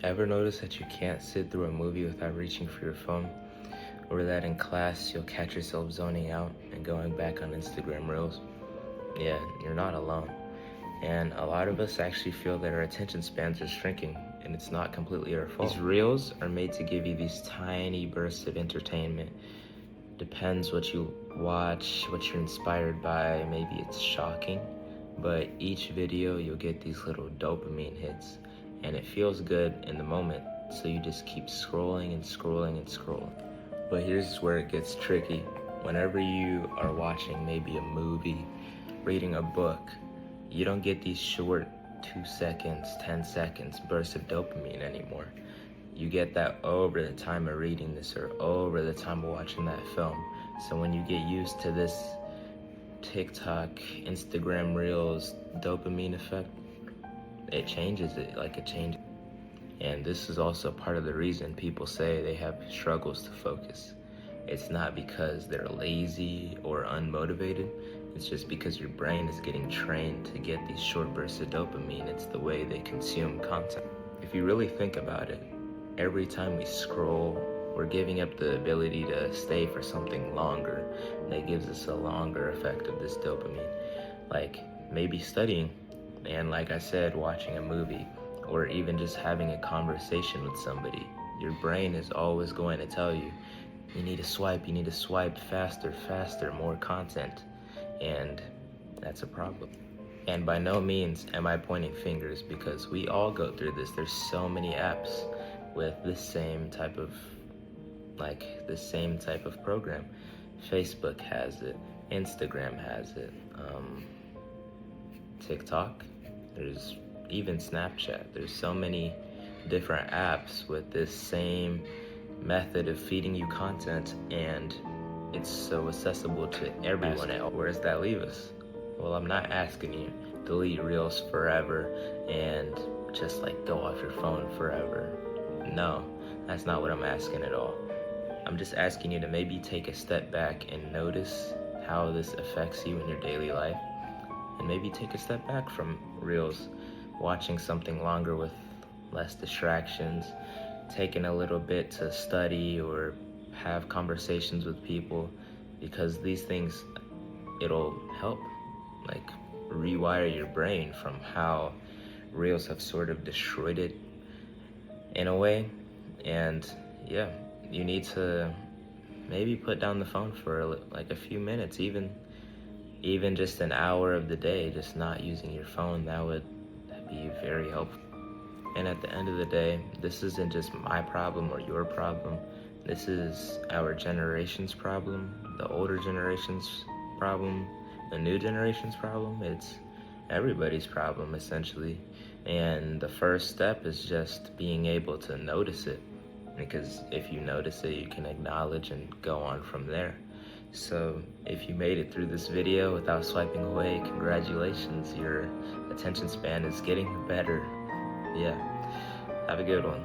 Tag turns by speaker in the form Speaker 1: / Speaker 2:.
Speaker 1: Ever notice that you can't sit through a movie without reaching for your phone? Or that in class you'll catch yourself zoning out and going back on Instagram Reels? Yeah, you're not alone. And a lot of us actually feel that our attention spans are shrinking, and it's not completely our fault. These Reels are made to give you these tiny bursts of entertainment. Depends what you watch, what you're inspired by. Maybe it's shocking, but each video you'll get these little dopamine hits, and it feels good in the moment, so you just keep scrolling and scrolling and scrolling. But here's where it gets tricky. Whenever you are watching maybe a movie, reading a book, you don't get these short 2 seconds, 10 seconds bursts of dopamine anymore. You get that over the time of reading this or over the time of watching that film. So when you get used to this TikTok, Instagram Reels dopamine effect, it changes it, like it changes. And this is also part of the reason people say they have struggles to focus. It's not because they're lazy or unmotivated. It's just because your brain is getting trained to get these short bursts of dopamine. It's the way they consume content. If you really think about it, every time we scroll, we're giving up the ability to stay for something longer that gives us a longer effect of this dopamine. Like maybe studying, and like I said, watching a movie, or even just having a conversation with somebody. Your brain is always going to tell you, you need to swipe faster, faster, more content. And that's a problem. And by no means am I pointing fingers, because we all go through this. There's so many apps with the same type of program. Facebook has it, Instagram has it, TikTok, there's even Snapchat. There's so many different apps with this same method of feeding you content, and it's so accessible to everyone else. Where does that leave us? Well, I'm not asking you to delete Reels forever and just like go off your phone forever. No, that's not what I'm asking at all. I'm just asking you to maybe take a step back and notice how this affects you in your daily life, and maybe take a step back from Reels, watching something longer with less distractions, taking a little bit to study or have conversations with people, because these things, it'll help like rewire your brain from how Reels have sort of destroyed it in a way. And yeah, you need to maybe put down the phone for like a few minutes, even just an hour of the day, just not using your phone. That'd be very helpful. And at the end of the day, this isn't just my problem or your problem. This is our generation's problem, the older generation's problem, the new generation's problem. It's everybody's problem, essentially. And the first step is just being able to notice it. Because if you notice it, you can acknowledge and go on from there. So if you made it through this video without swiping away, congratulations, your attention span is getting better. Yeah, have a good one.